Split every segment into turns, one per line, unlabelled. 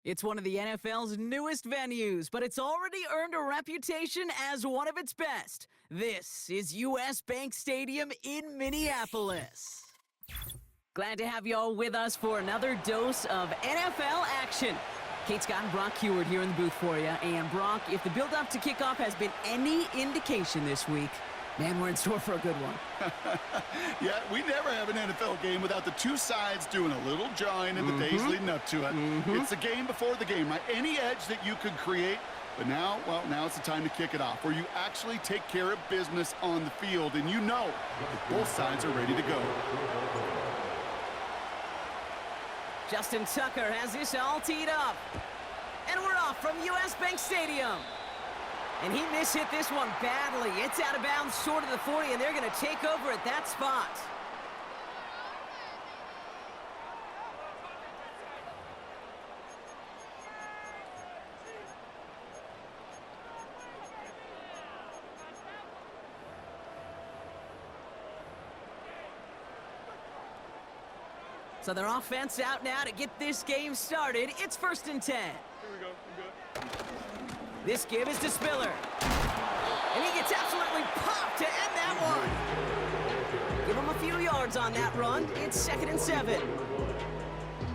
It's one of the NFL's newest venues, but it's already earned a reputation as one of its best. This is US Bank Stadium in Minneapolis. Glad to have you all with us for another dose of NFL action. Kate Scott and Brock Heward here in the booth for you. And Brock, if the build-up to kickoff has been any indication this week, man, we're in store for a good one.
Yeah, we never have an NFL game without the two sides doing a little jawing in the days leading up to it. It's the game before the game, right? Any edge that you could create. But now, well, now it's the time to kick it off, where you actually take care of business on the field, and you know that both sides are ready to go.
Justin Tucker has this all teed up. And we're off from US Bank Stadium. And he mishit this one badly. It's out of bounds short of the 40, and they're going to take over at that spot. So their offense out now to get this game started. It's 1st and 10.
Here we go. We're good.
This give is to Spiller. And he gets absolutely popped to end that one. Give him a few yards on that run. It's 2nd and 7.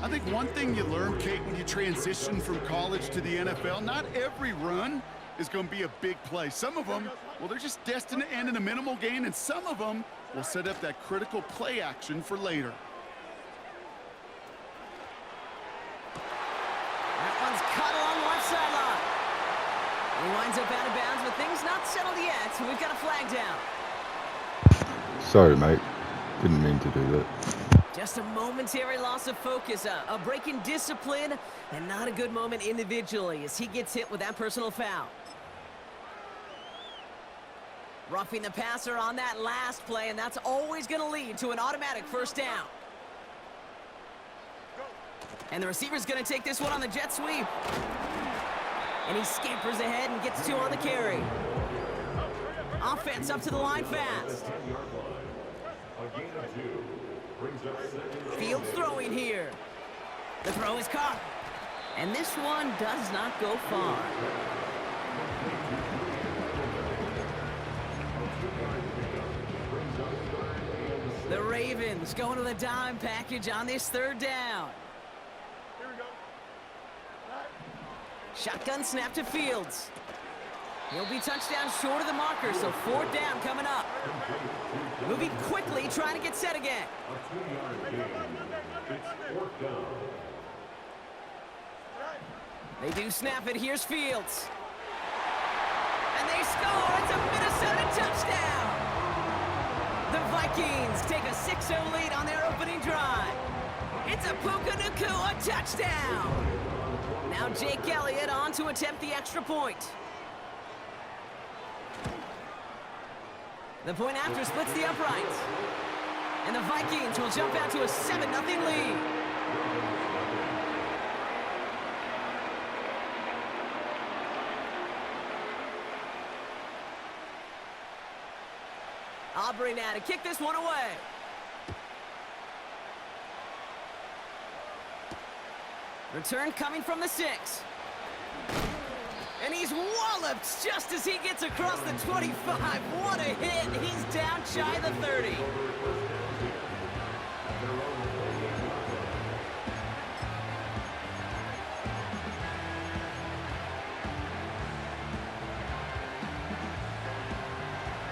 I think one thing you learn, Kate, when you transition from college to the NFL, not every run is going to be a big play. Some of them, well, they're just destined to end in a minimal gain, and some of them will set up that critical play action for later.
That one's cut along the left sideline. He winds up out of bounds, but things not settled yet, so we've got a flag down.
Sorry, mate. Didn't mean to do that.
Just a momentary loss of focus, a break in discipline, and not a good moment individually as he gets hit with that personal foul. Roughing the passer on that last play, and that's always going to lead to an automatic 1st down. And the receiver's going to take this one on the jet sweep. And he scampers ahead and gets 2 on the carry. Offense up to the line fast. Fields throwing here. The throw is caught. And this one does not go far. The Ravens going to the dime package on this 3rd down. Shotgun snap to Fields. He'll be touchdown short of the marker, so 4th down coming up. Moving quickly, trying to get set again. They do snap it. Here's Fields. And they score. It's a Minnesota touchdown. The Vikings take a 6-0 lead on their opening drive. It's a Puka Nacua touchdown. Now Jake Elliott on to attempt the extra point. The point after splits the uprights. And the Vikings will jump out to a 7-0 lead. Aubrey now to kick this one away. Return coming from the 6. And he's walloped just as he gets across the 25. What a hit. He's down shy of the 30.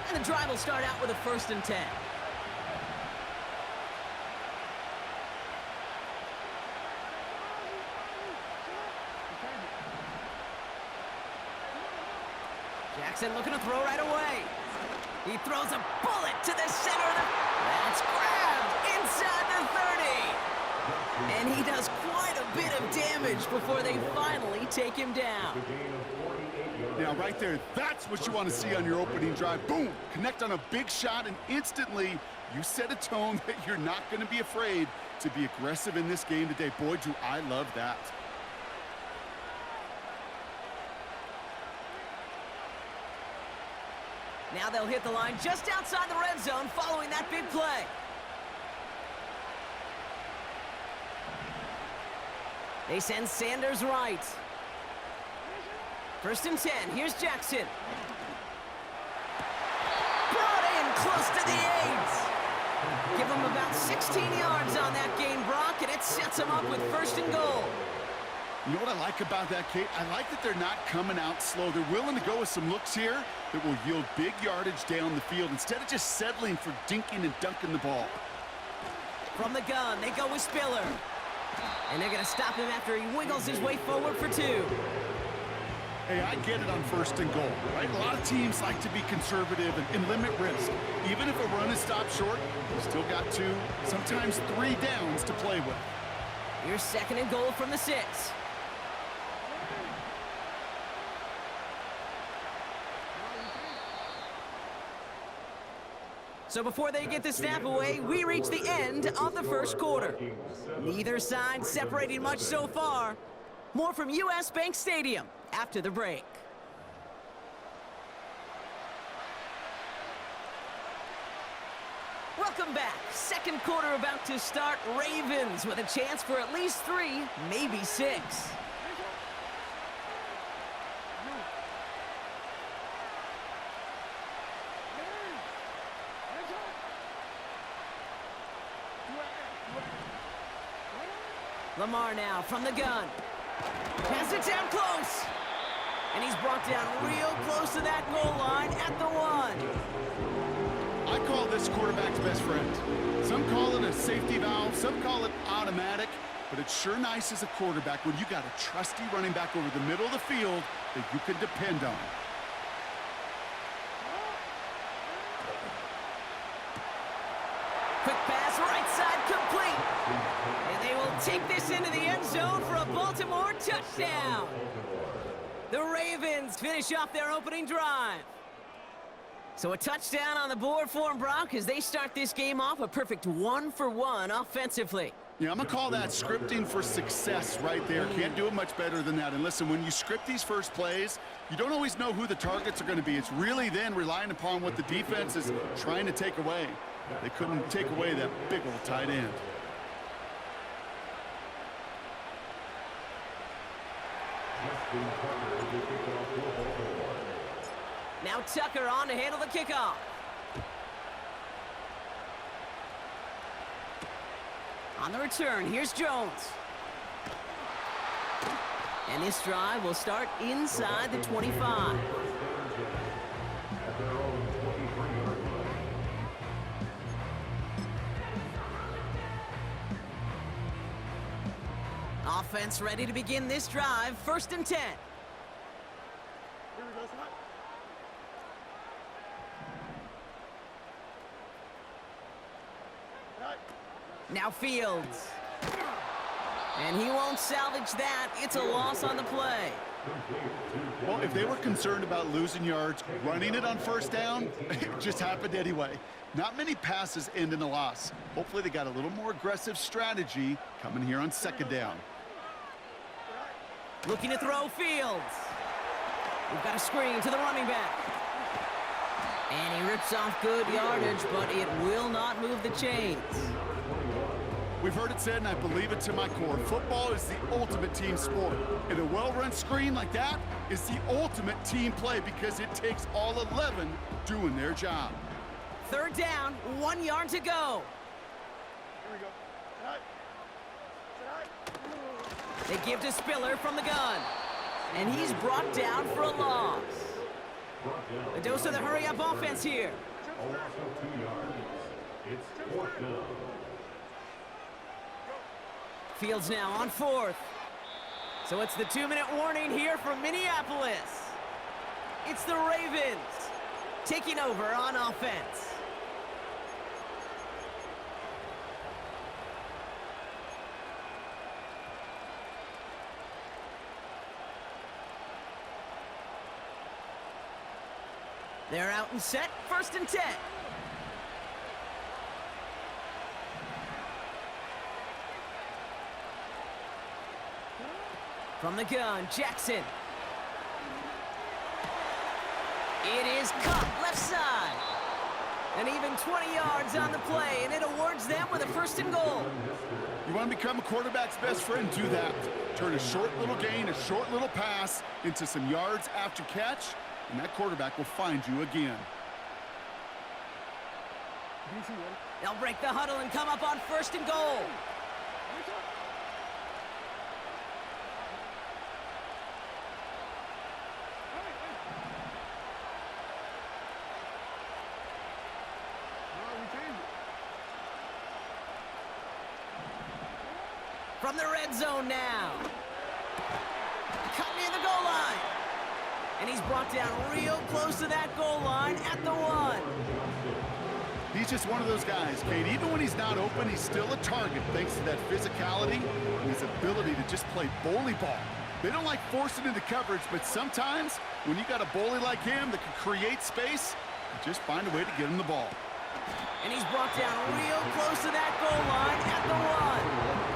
And the drive will start out with a 1st and 10. Jackson looking to throw right away. He throws a bullet to the center of the... That's grabbed inside the 30. And he does quite a bit of damage before they finally take him down.
Now, right there, that's what you want to see on your opening drive. Boom! Connect on a big shot, and instantly you set a tone that you're not going to be afraid to be aggressive in this game today. Boy, do I love that.
Now they'll hit the line just outside the red zone following that big play. They send Sanders right. 1st and 10. Here's Jackson. Brought in close to the 8. Give him about 16 yards on that gain, Brock, and it sets him up with 1st and goal.
You know what I like about that, Kate? I like that they're not coming out slow. They're willing to go with some looks here that will yield big yardage down the field instead of just settling for dinking and dunking the ball.
From the gun, they go with Spiller. And they're going to stop him after he wiggles his way forward for 2.
Hey, I get it on 1st and goal, right? A lot of teams like to be conservative and limit risk. Even if a run is stopped short, you still got 2, sometimes 3 downs to play with.
Here's 2nd and goal from the 6. So before they get the snap away, we reach the end of the 1st quarter. Neither side separating much so far. More from U.S. Bank Stadium after the break. Welcome back. 2nd quarter about to start. Ravens with a chance for at least 3, maybe 6. Lamar now from the gun. Has it down close. And he's brought down real close to that goal line at the 1.
I call this quarterback's best friend. Some call it a safety valve, some call it automatic, but it's sure nice as a quarterback when you got a trusty running back over the middle of the field that you can depend on.
Quick pass, right side complete. And they will take this into the end zone for a Baltimore touchdown. The Ravens finish off their opening drive. So a touchdown on the board for them, Brock, as they start this game off a perfect 1-for-1 offensively.
Yeah, I'm going to call that scripting for success right there. Can't do it much better than that. And listen, when you script these first plays, you don't always know who the targets are going to be. It's really then relying upon what the defense is trying to take away. They couldn't take away that big old tight end.
Now Tucker on to handle the kickoff. On the return, here's Jones. And this drive will start inside the 25. Offense ready to begin this drive. 1st and 10. Now Fields. And he won't salvage that. It's a loss on the play.
Well, if they were concerned about losing yards, running it on 1st down, it just happened anyway. Not many passes end in a loss. Hopefully they got a little more aggressive strategy coming here on 2nd down.
Looking to throw Fields. We've got a screen to the running back. And he rips off good yardage, but it will not move the chains.
We've heard it said, and I believe it to my core, football is the ultimate team sport. And a well-run screen like that is the ultimate team play because it takes all 11 doing their job.
3rd down, 1 yard to go.
Here we go.
They give to Spiller from the gun. And he's brought down for a loss. A dose of the hurry-up offense here. Fields now on 4th. So it's the 2-minute warning here from Minneapolis. It's the Ravens taking over on offense. They're out and set. 1st and 10. From the gun, Jackson. It is caught left side. And even 20 yards on the play, and it awards them with a 1st and goal.
You want to become a quarterback's best friend, do that. Turn a short little gain, a short little pass into some yards after catch, and that quarterback will find you again.
They'll break the huddle and come up on 1st and goal. From the red zone now. Cut near the goal line. And he's brought down real close to that goal line at the 1.
He's just one of those guys, Kate. Even when he's not open, he's still a target thanks to that physicality and his ability to just play bully ball. They don't like forcing into coverage, but sometimes when you got a bully like him that can create space, you just find a way to get him the ball.
And he's brought down real close to that goal line at the 1.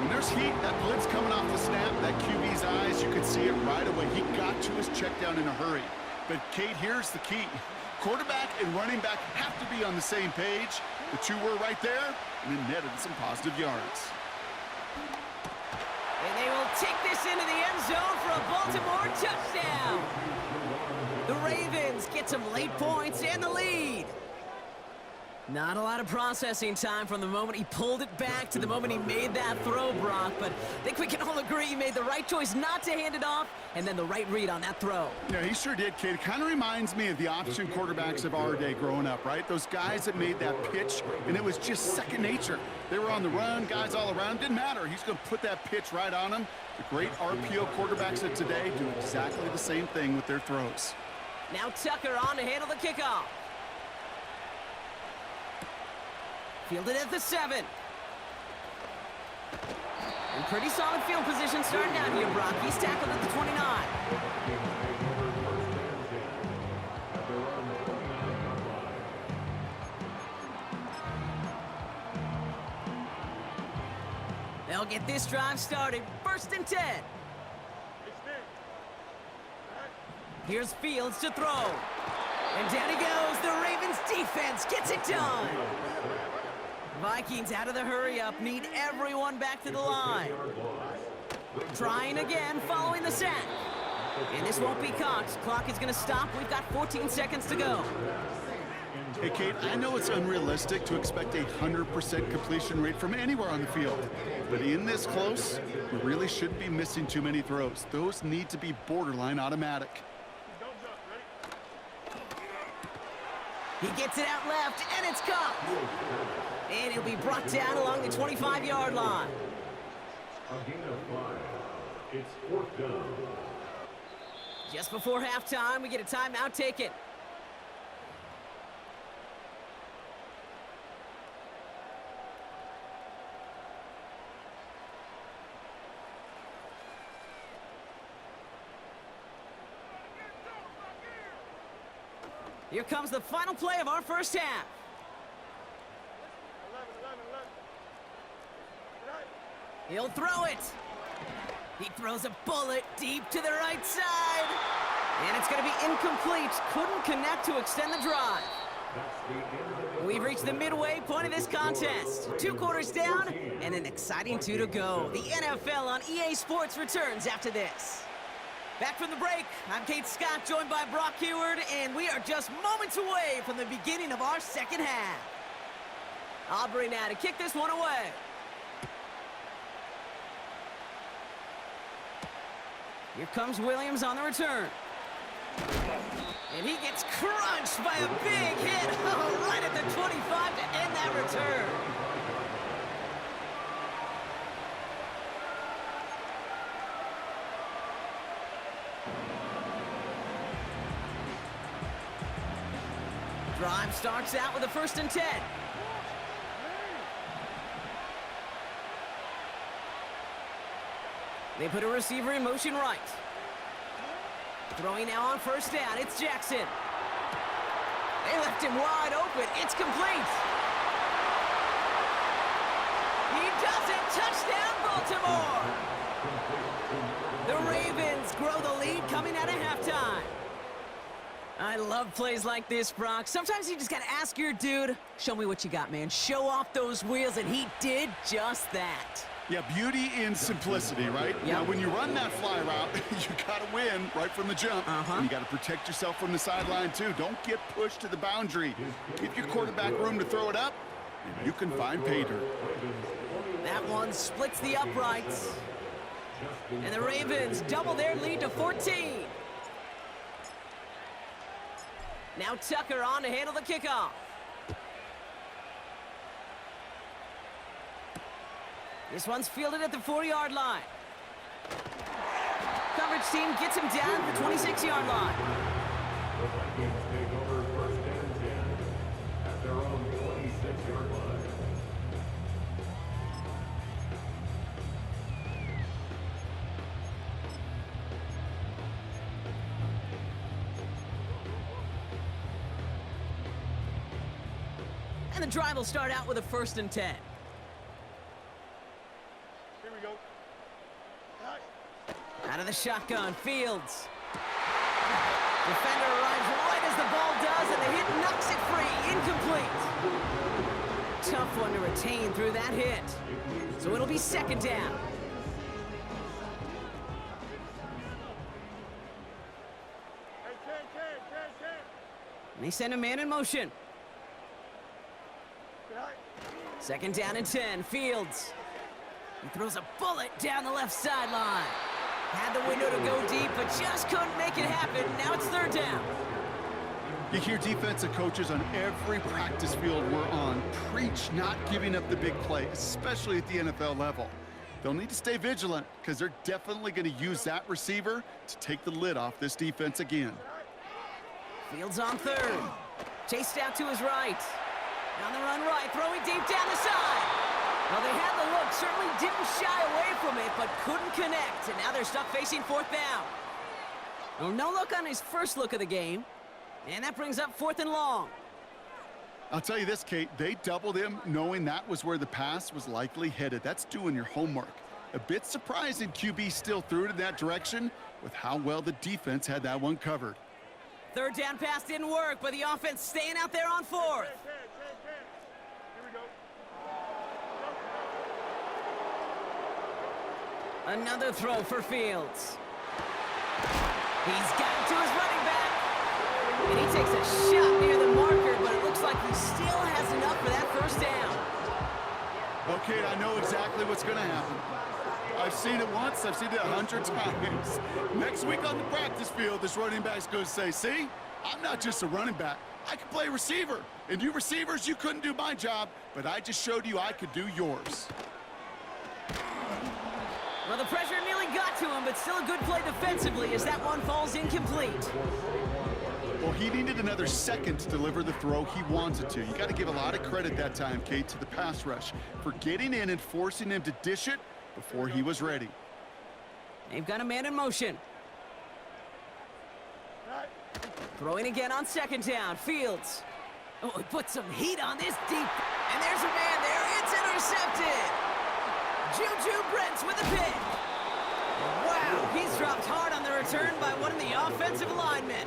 When there's heat, that blitz coming off the snap, that QB's eyes, you could see it right away. He got to his check down in a hurry. But, Kate, here's the key. Quarterback and running back have to be on the same page. The two were right there, and then netted some positive yards.
And they will take this into the end zone for a Baltimore touchdown. The Ravens get some late points and the lead. Not a lot of processing time from the moment he pulled it back to the moment he made that throw, Brock. But I think we can all agree he made the right choice not to hand it off, and then the right read on that throw.
Yeah, he sure did, kid. It kind of reminds me of the option quarterbacks of our day growing up, right? Those guys that made that pitch, and it was just second nature. They were on the run, guys all around. Didn't matter. He's going to put that pitch right on him. The great RPO quarterbacks of today do exactly the same thing with their throws.
Now Tucker on to handle the kickoff. Fielded at the 7. And pretty solid field position starting out here, Brock. He's tackled at the 29. They'll get this drive started. 1st and 10. Here's Fields to throw. And down he goes. The Ravens defense gets it done. Vikings out of the hurry-up, need everyone back to the line. Trying again, following the sack. And this won't be Cox. Clock is going to stop. We've got 14 seconds to go.
Hey, Kate, I know it's unrealistic to expect a 100% completion rate from anywhere on the field. But in this close, we really shouldn't be missing too many throws. Those need to be borderline automatic.
He gets it out left, and it's caught. And he'll be brought down along the 25-yard line.
A gain of 5. It's 4th down.
Just before halftime, we get a timeout taken. Here comes the final play of our first half. He'll throw it. He throws a bullet deep to the right side. And it's going to be incomplete. Couldn't connect to extend the drive. We've reached the midway point of this contest. 2 quarters down and an exciting 2 to go. The NFL on EA Sports returns after this. Back from the break, I'm Kate Scott, joined by Brock Heward, and we are just moments away from the beginning of our second half. Aubrey now to kick this one away. Here comes Williams on the return. And he gets crunched by a big hit right at the 25 to end that return. Drive starts out with a 1st and 10. They put a receiver in motion right. Throwing now on 1st down, it's Jackson. They left him wide open, it's complete. He does it, touchdown Baltimore! The Ravens grow the lead coming out of halftime. I love plays like this, Brock. Sometimes you just gotta ask your dude, show me what you got, man. Show off those wheels, and he did just that.
Yeah, beauty in simplicity, right?
Yep.
Now, when you run that fly route, you got to win right from the jump. And you got to protect yourself from the sideline, too. Don't get pushed to the boundary. Give your quarterback room to throw it up, and you can find pay dirt.
That one splits the uprights. And the Ravens double their lead to 14. Now Tucker on to handle the kickoff. This one's fielded at the 4-yard line. Coverage team gets him down at the 26-yard line.
The Vikings take over first and 10 at their own 26-yard line.
And the drive will start out with a 1st and 10.
Here we go.
Out of the shotgun, Fields. Defender arrives right as the ball does, and the hit knocks it free. Incomplete. Tough one to retain through that hit. So it'll be 2nd down. And they send a man in motion. 2nd down and 10, Fields. He throws a bullet down the left sideline. Had the window to go deep, but just couldn't make it happen. Now it's 3rd down.
You hear defensive coaches on every practice field we're on preach not giving up the big play, especially at the NFL level. They'll need to stay vigilant because they're definitely going to use that receiver to take the lid off this defense again.
Fields on 3rd. Chased out to his right. On the run right, throwing deep down the side. Well, they had the look, certainly didn't shy away from it, but couldn't connect. And now they're stuck facing 4th down. Well, no look on his first look of the game. And that brings up 4th and long.
I'll tell you this, Kate, they doubled him knowing that was where the pass was likely headed. That's doing your homework. A bit surprising QB still threw it in that direction with how well the defense had that one covered.
3rd down pass didn't work, but the offense staying out there on 4th. Another throw for Fields. He's got it to his running back. And he takes a shot near the marker, but it looks like he still has enough for that 1st down.
Okay, I know exactly what's going to happen. I've seen it once, I've seen it 100 times. Next week on the practice field, this running back's going to say, see, I'm not just a running back. I can play receiver. And you receivers, you couldn't do my job, but I just showed you I could do yours.
Well, the pressure nearly got to him, but still a good play defensively as that one falls incomplete.
Well, he needed another second to deliver the throw he wanted to. You got to give a lot of credit that time, Kate, to the pass rush for getting in and forcing him to dish it before he was ready.
They've got a man in motion. Throwing again on 2nd down, Fields. Oh, he put some heat on this deep. And there's a man there. It's intercepted. Juju Brents with a pick. Wow, he's dropped hard on the return by one of the offensive linemen.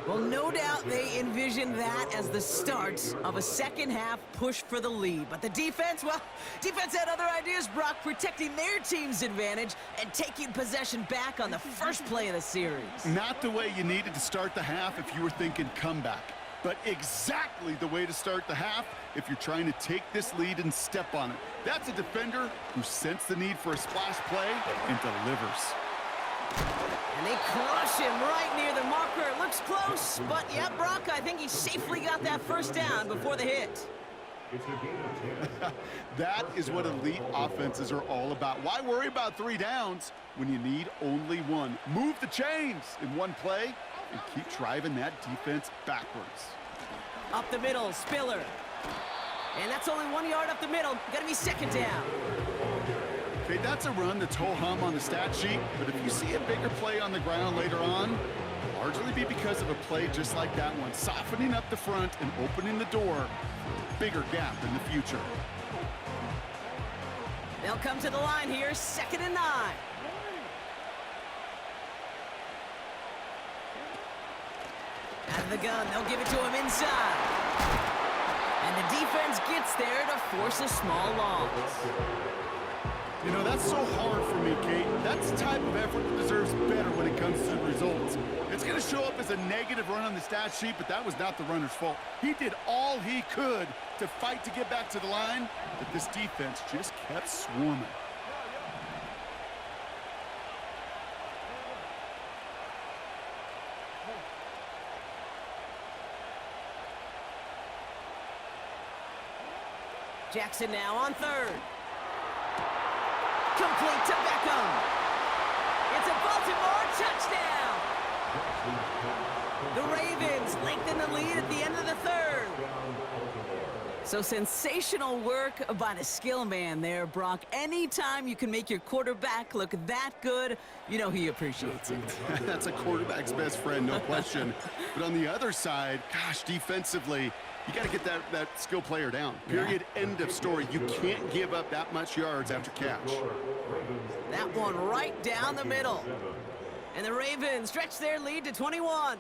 Well, no doubt they envisioned that as the start of a 2nd half push for the lead. But the defense, well, defense had other ideas, Brock, protecting their team's advantage and taking possession back on the first play of the series.
Not the way you needed to start the half if you were thinking comeback, but exactly the way to start the half if you're trying to take this lead and step on it. That's a defender who sensed the need for a splash play and delivers.
And they crush him right near the marker. It looks close, but yeah, Brock, I think he safely got that 1st down before the hit.
It's a gain of 10.
That is what elite offenses are all about. Why worry about 3 downs when you need only 1? Move the chains in one play and keep driving that defense backwards.
Up the middle, Spiller. And that's only 1 yard up the middle. Got to be 2nd down.
Okay, that's a run that's ho-hum on the stat sheet, but if you see a bigger play on the ground later on, it'll largely be because of a play just like that one, softening up the front and opening the door for a bigger gap in the future.
They'll come to the line here, 2nd and 9. Out of the gun, they'll give it to him inside. And the defense gets there to force a small loss.
You know, that's so hard for me, Kate. That's the type of effort that deserves better when it comes to the results. It's going to show up as a negative run on the stat sheet, but that was not the runner's fault. He did all he could to fight to get back to the line, but this defense just kept swarming.
Jackson now on third. Complete to Beckham. It's a Baltimore touchdown. The Ravens lengthen the lead at the end of the third. So sensational work by the skill man there, Brock. Anytime you can make your quarterback look that good, you know he appreciates it.
That's a quarterback's best friend, no question. But on the other side, gosh, defensively, you got to get that skill player down. Period.
Yeah.
End of story. You can't give up that much yards after catch.
That one right down the middle. And the Ravens stretch their lead to 21.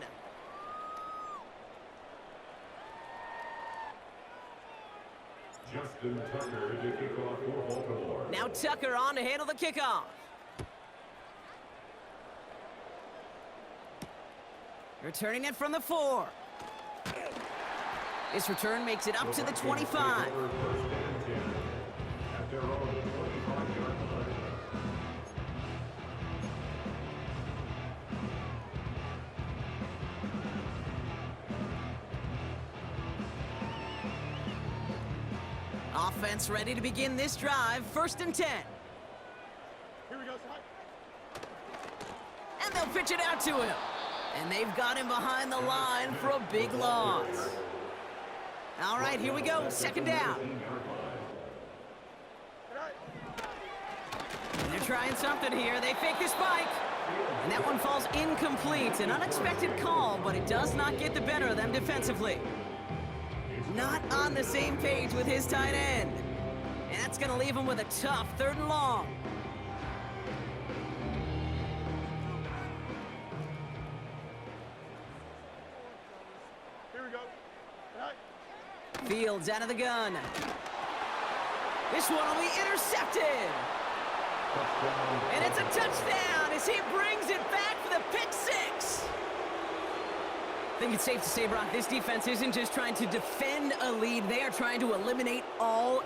Justin Tucker to kick off for Baltimore.
Now Tucker on to handle the kickoff. Returning it from the 4. This return makes it up to the 25.
First and 10 at their own 25-yard line.
Offense ready to begin this drive. First and 10.
Here we go,
And they'll pitch it out to him. And they've got him behind the line for a big loss. All right, here we go. Second down. And they're trying something here. They fake the spike. And that one falls incomplete. An unexpected call, but it does not get the better of them defensively. Not on the same page with his tight end. And that's going to leave him with a tough 3rd and long.
Here we go.
Fields out of the gun. This one will be intercepted. And it's a touchdown as he brings it back for the pick 6. I think it's safe to say, Brock, this defense isn't just trying to defend a lead. They are trying to eliminate all